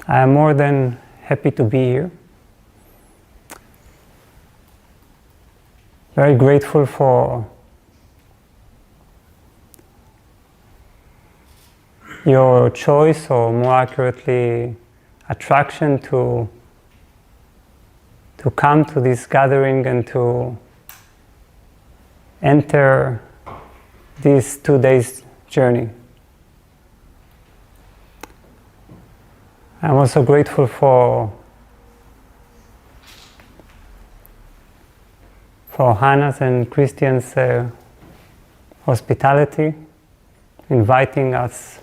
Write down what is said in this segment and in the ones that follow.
I am more than happy to be here. Very grateful for your choice, or more accurately, attraction to come to this gathering and to enter this 2 days journey. I'm also grateful for Hannah's and Christian's hospitality, inviting us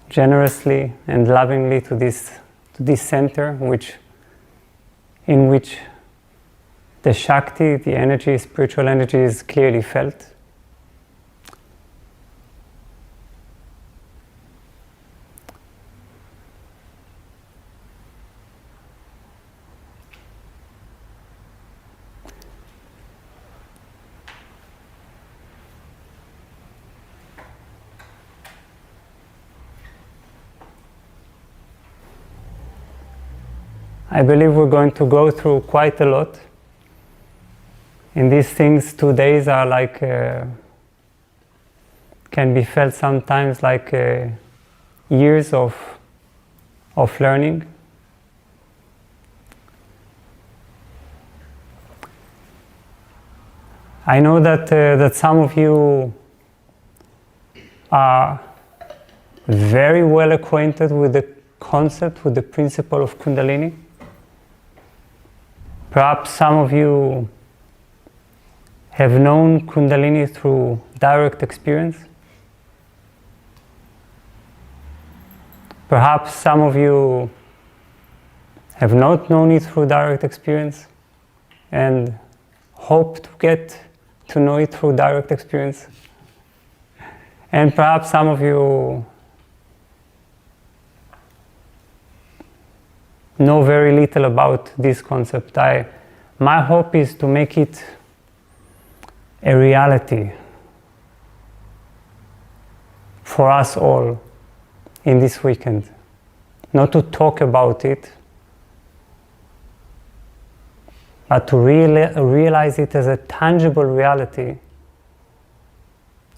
generously and lovingly to this center, in which the Shakti, the energy, spiritual energy, is clearly felt. I believe we're going to go through quite a lot. And these things, 2 days, are like, can be felt sometimes like years of learning. I know that some of you are very well acquainted with the concept, with the principle of Kundalini. Perhaps some of you have known Kundalini through direct experience. Perhaps some of you have not known it through direct experience and hope to get to know it through direct experience. And perhaps some of you know very little about this concept. My hope is to make it a reality for us all in this weekend. Not to talk about it, but to realize it as a tangible reality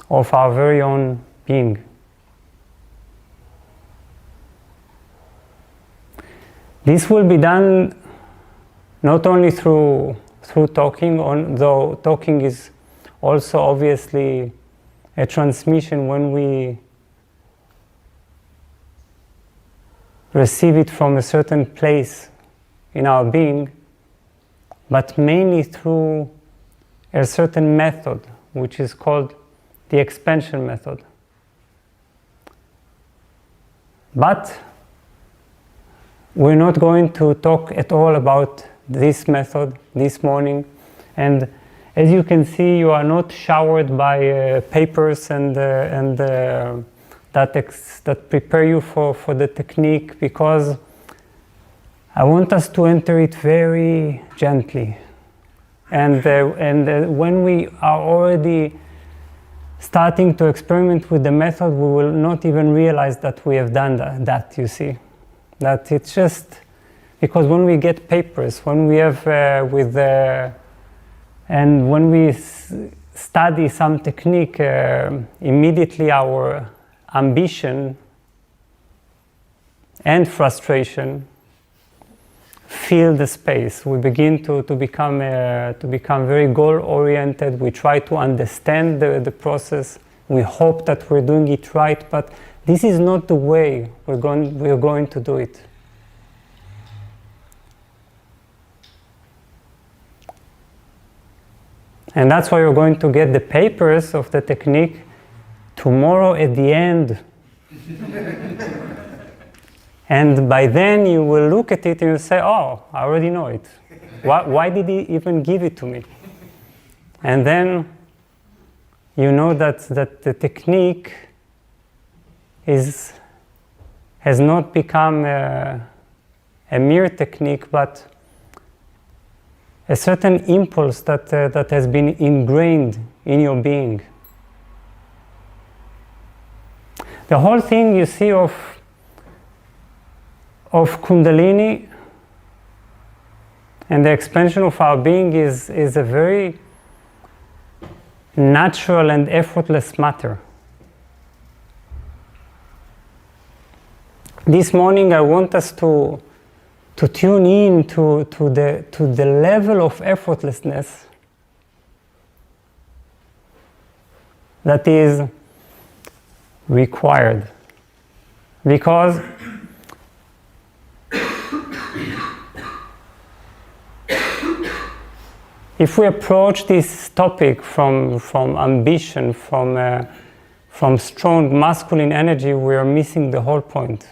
of our very own being. This will be done not only through talking, though talking is also obviously a transmission when we receive it from a certain place in our being, but mainly through a certain method, which is called the expansion method. But we're not going to talk at all about this method this morning. And as you can see, you are not showered by papers and that prepare you for the technique, because I want us to enter it very gently. And when we are already starting to experiment with the method, we will not even realize that we have done that, you see. That it's just because when we get papers, when we have and when we study some technique, immediately our ambition and frustration fill the space. We begin to become very goal-oriented. We try to understand the process. We hope that we're doing it right, but this is not the way we're going to do it. And that's why you're going to get the papers of the technique tomorrow at the end. And by then you will look at it and you'll say, oh, I already know it. Why did he even give it to me? And then you know that the technique has not become a mere technique, but a certain impulse that has been ingrained in your being. The whole thing, you see, of of Kundalini and the expansion of our being is a very natural and effortless matter. This morning I want us to tune in to the level of effortlessness that is required. Because if we approach this topic from ambition, from strong masculine energy, we are missing the whole point.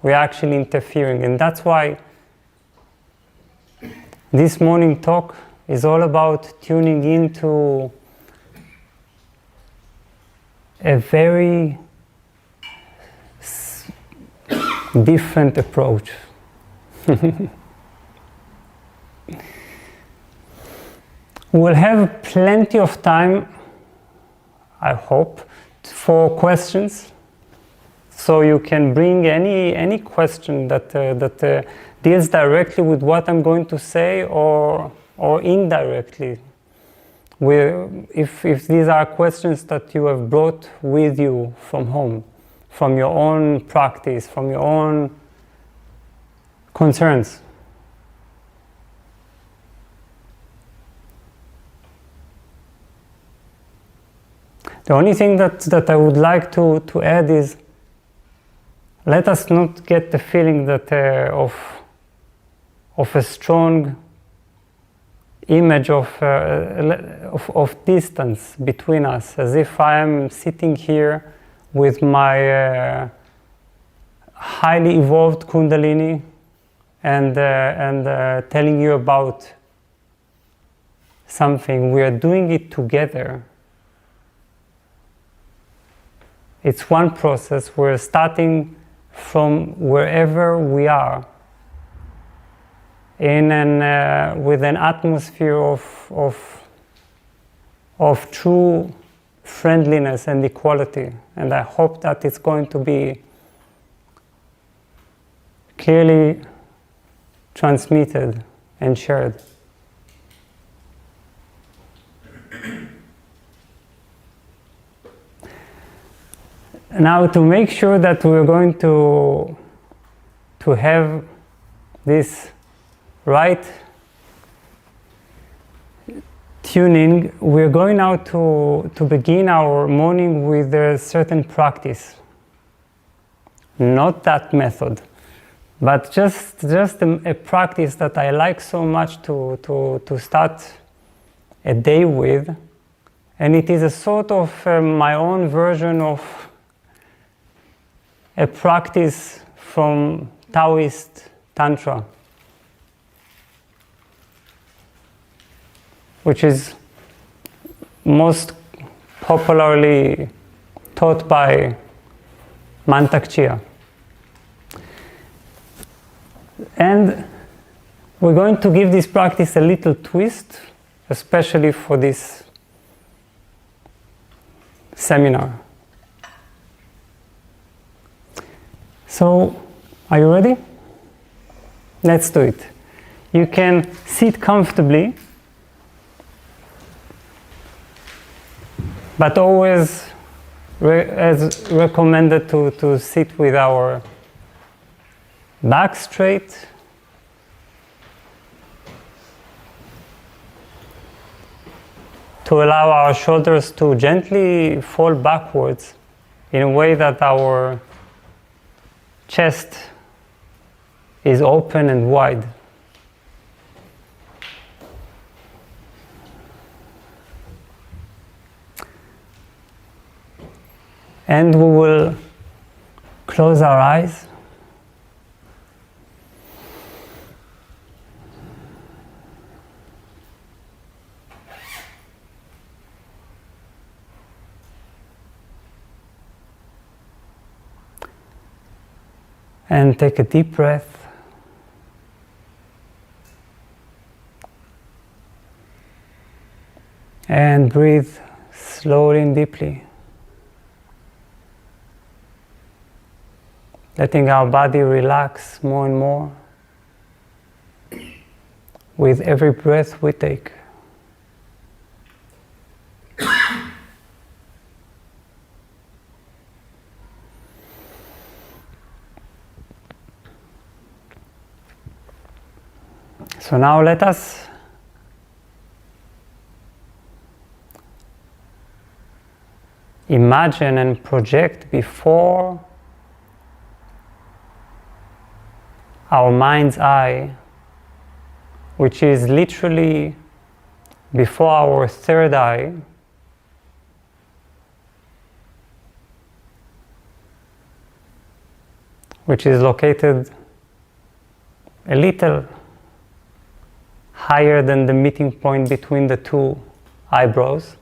We're actually interfering, and that's why this morning talk is all about tuning into a very different approach. We'll have plenty of time, I hope, for questions. So you can bring any question that deals directly with what I'm going to say, or indirectly. If these are questions that you have brought with you from home, from your own practice, from your own concerns. The only thing that I would like to add is, let us not get the feeling that of a strong image of distance between us, as if I am sitting here with my highly evolved Kundalini and telling you about something. We are doing it together. It's one process. We're starting from wherever we are, with an atmosphere of true friendliness and equality. And I hope that it's going to be clearly transmitted and shared. Now, to make sure that we're going to have this right tuning, we're going now to begin our morning with a certain practice. Not that method, but just a practice that I like so much to start a day with. And it is a sort of my own version of a practice from Taoist Tantra, which is most popularly taught by Mantak Chia. And we're going to give this practice a little twist, especially for this seminar. So, are you ready? Let's do it. You can sit comfortably, but always as recommended to sit with our back straight, to allow our shoulders to gently fall backwards in a way that our chest is open and wide. And we will close our eyes. And take a deep breath. And breathe slowly and deeply. letting our body relax more and more with every breath we take. So now let us imagine and project before our mind's eye, which is literally before our third eye, which is located a little higher than the meeting point between the two eyebrows.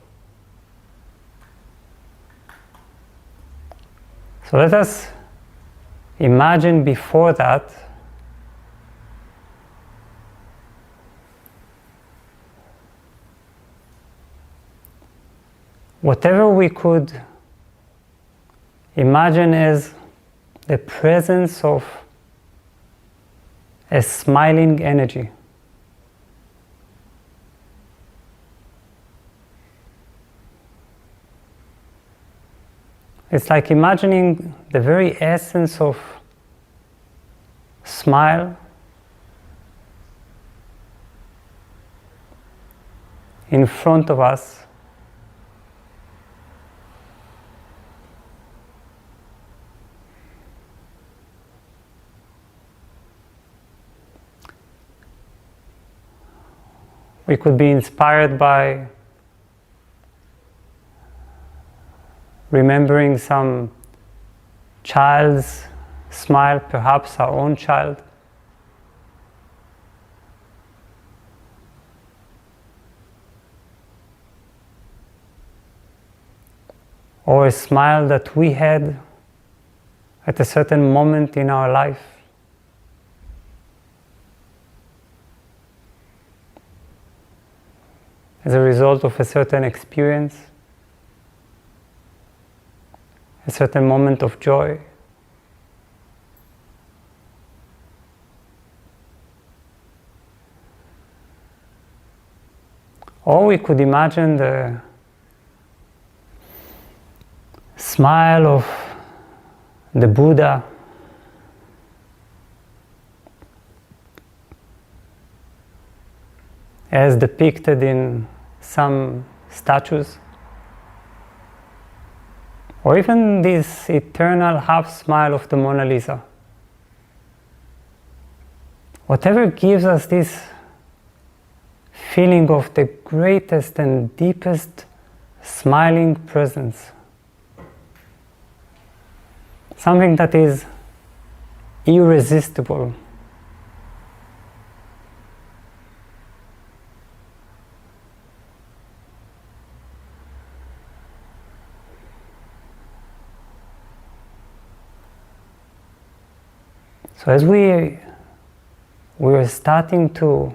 So let us imagine before that whatever we could imagine as the presence of a smiling energy. It's like imagining the very essence of smile in front of us. We could be inspired by remembering some child's smile, perhaps our own child. Or a smile that we had at a certain moment in our life. As a result of a certain experience, a certain moment of joy. Or we could imagine the smile of the Buddha, as depicted in some statues. Or even this eternal half smile of the Mona Lisa. Whatever gives us this feeling of the greatest and deepest smiling presence. Something that is irresistible. So as we are starting to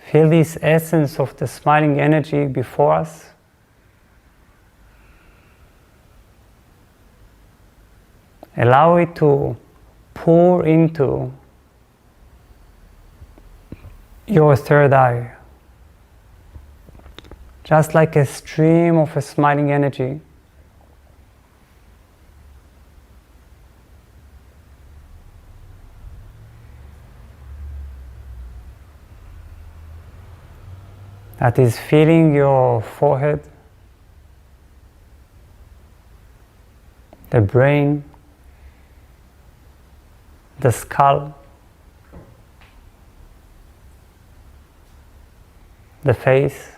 feel this essence of the smiling energy before us, allow it to pour into your third eye, just like a stream of a smiling energy. That is filling your forehead, the brain, the skull, the face,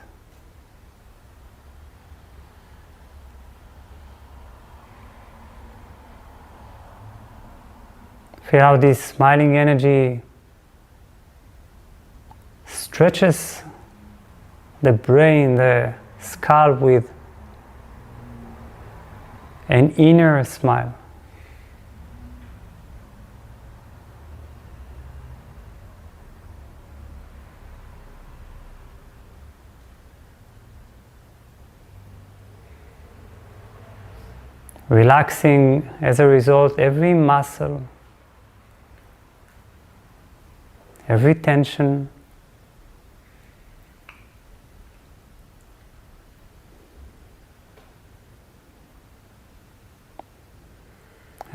feel how this smiling energy stretches the brain, the skull with an inner smile. relaxing as a result every muscle, every tension.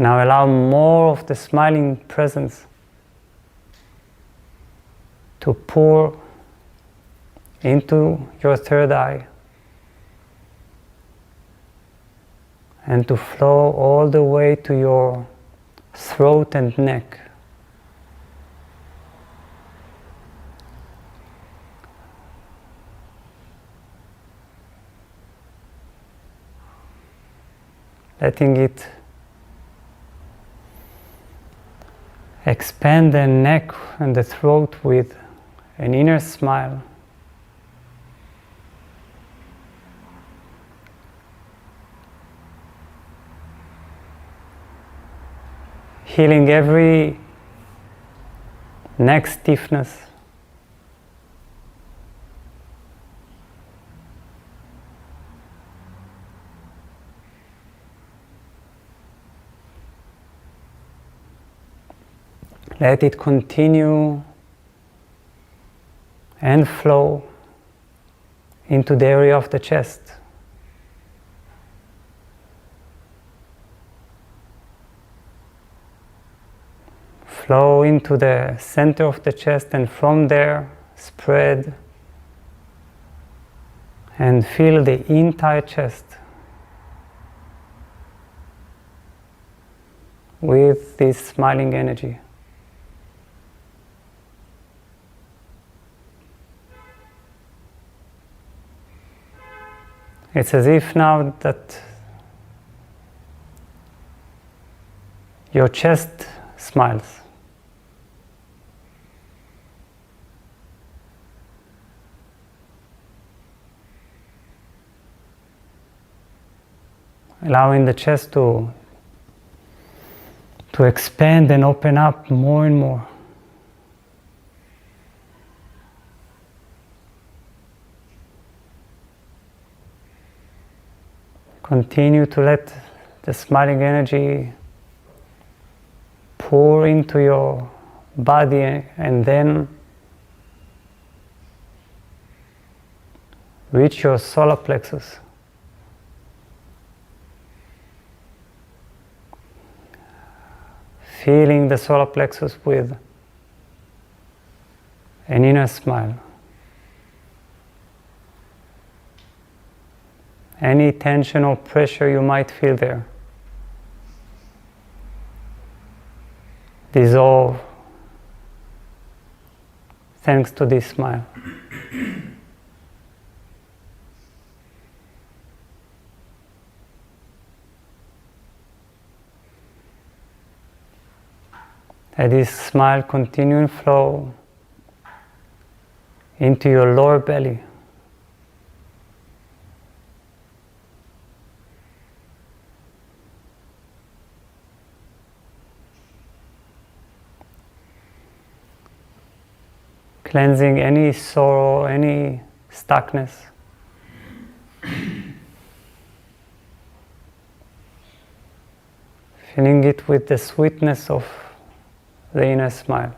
Now allow more of the smiling presence to pour into your third eye and to flow all the way to your throat and neck. Letting it expand the neck and the throat with an inner smile. Healing every neck stiffness. Let it continue and flow into the area of the chest. Flow into the center of the chest, and from there spread and fill the entire chest with this smiling energy. It's as if now that your chest smiles. Allowing the chest to expand and open up more and more. Continue to let the smiling energy pour into your body and then reach your solar plexus. Feeling the solar plexus with an inner smile. Any tension or pressure you might feel there, dissolve thanks to this smile. Let this smile continue and flow into your lower belly. Cleansing any sorrow, any stuckness. Filling it with the sweetness of the inner smile.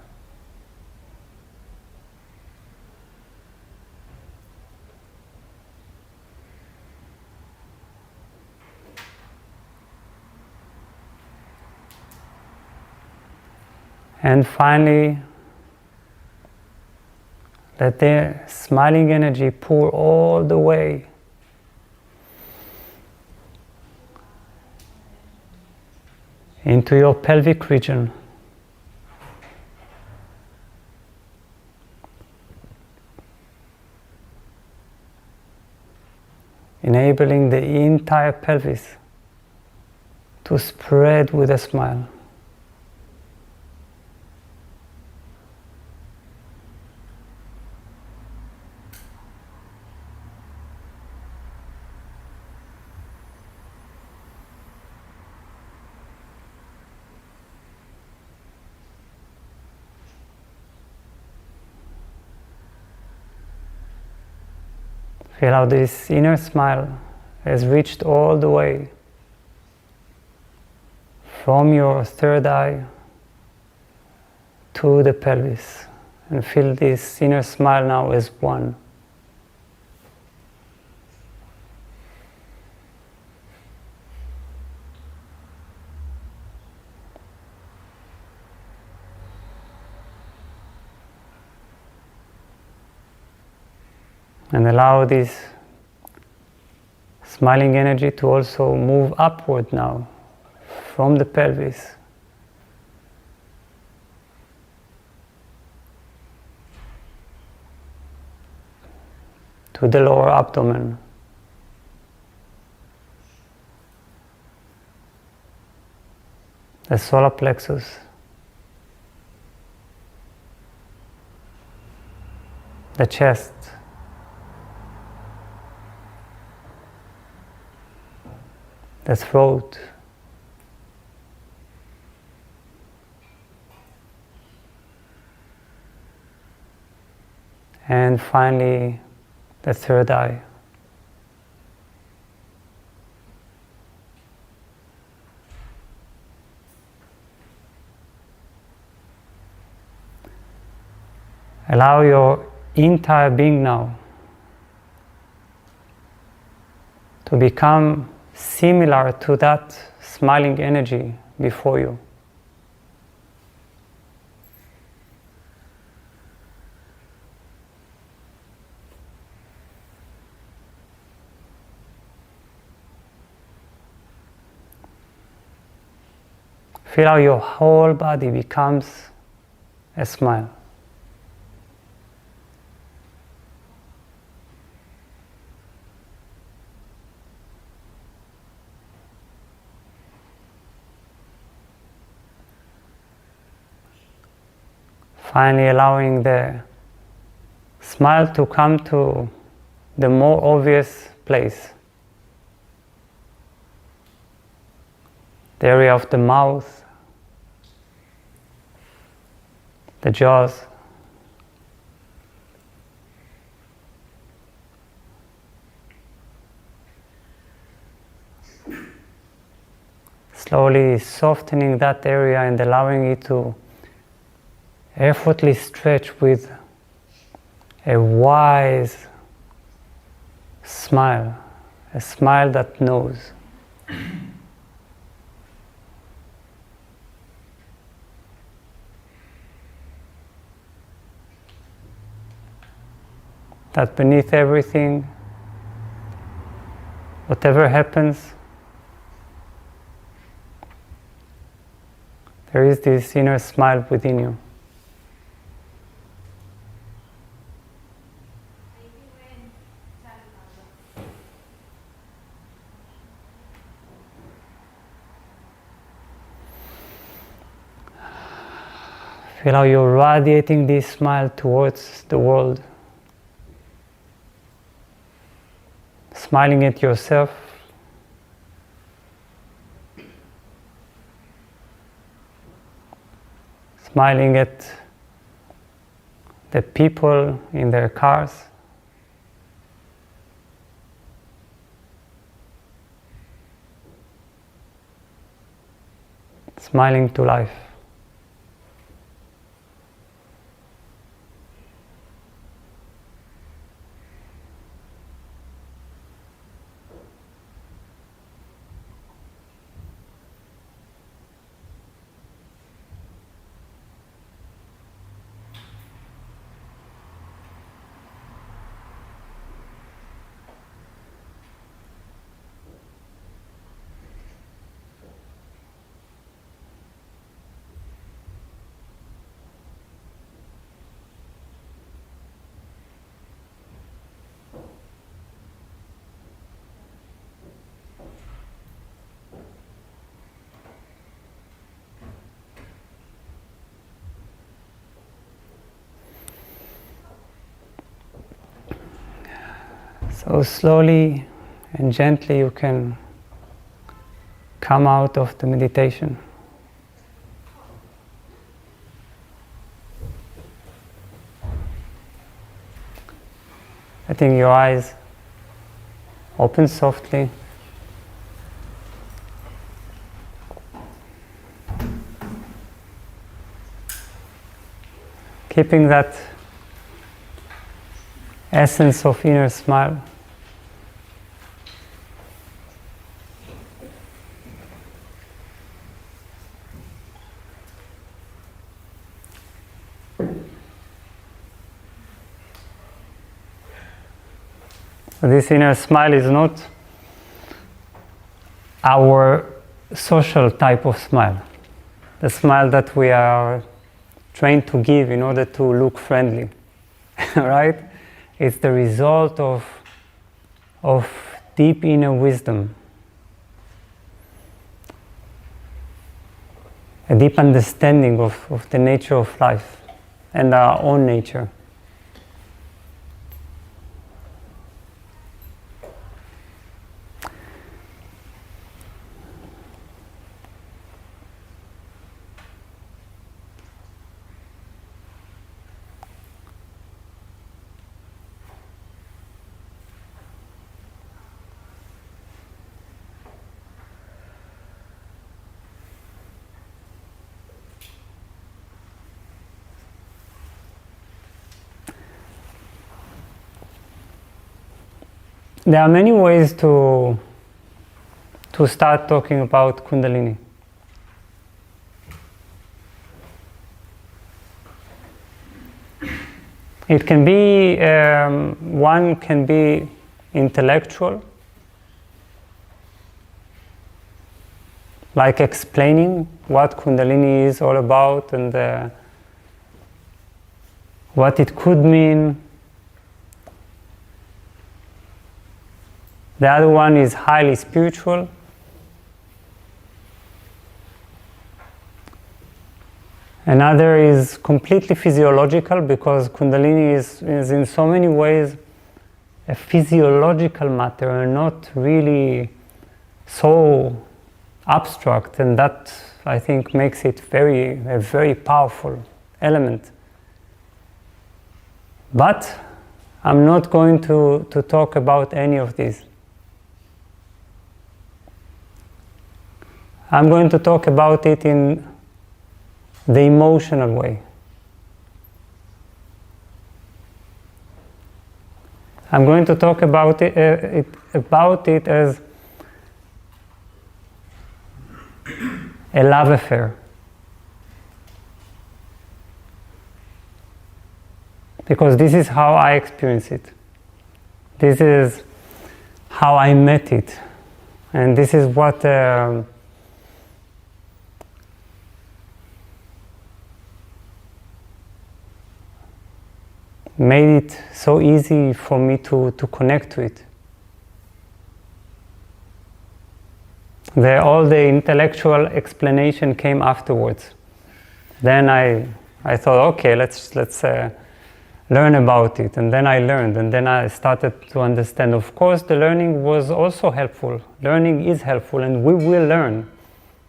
And finally, let the smiling energy pour all the way into your pelvic region. Enabling the entire pelvis to spread with a smile. Feel how this inner smile has reached all the way from your third eye to the pelvis, and feel this inner smile now as one. And allow this smiling energy to also move upward now from the pelvis to the lower abdomen, the solar plexus, the chest, the throat, and finally the third eye. Allow your entire being now to become similar to that smiling energy before you. Feel how your whole body becomes a smile. Finally allowing the smile to come to the more obvious place. The area of the mouth, the jaws, slowly softening that area and allowing it to effortlessly stretch with a wise smile, a smile that knows. That beneath everything, whatever happens, there is this inner smile within you. Feel how you're radiating this smile towards the world. Smiling at yourself, smiling at the people in their cars, smiling to life. So slowly and gently you can come out of the meditation. Letting your eyes open softly. keeping that essence of inner smile. This inner smile is not our social type of smile, the smile that we are trained to give in order to look friendly, right? It's the result of deep inner wisdom, a deep understanding of the nature of life and our own nature. There are many ways to start talking about Kundalini. It can be, one can be intellectual, like explaining what Kundalini is all about and what it could mean. The other one is highly spiritual. Another is completely physiological, because Kundalini is in so many ways a physiological matter and not really so abstract, and that I think makes it a very powerful element. But I'm not going to talk about any of these. I'm going to talk about it in the emotional way. I'm going to talk about it as a love affair. Because this is how I experience it. This is how I met it. And this is what made it so easy for me to connect to it. All the intellectual explanation came afterwards. Then I thought, okay, let's learn about it. And then I learned, and then I started to understand. Of course, the learning was also helpful. Learning is helpful, and we will learn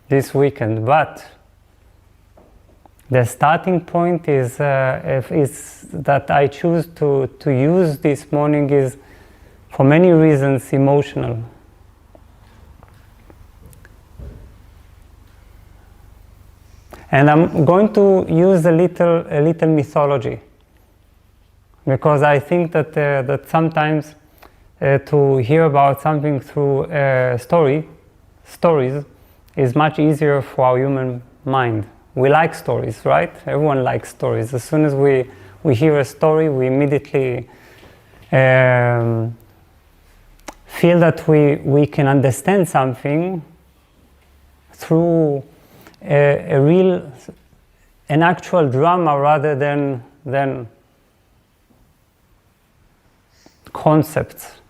this weekend. But the starting point is that I choose to use this morning is, for many reasons, emotional. And I'm going to use a little mythology, because I think that sometimes to hear about something through stories is much easier for our human mind. We like stories, right? Everyone likes stories. As soon as we hear a story, we immediately feel that we can understand something through an actual drama rather than concepts.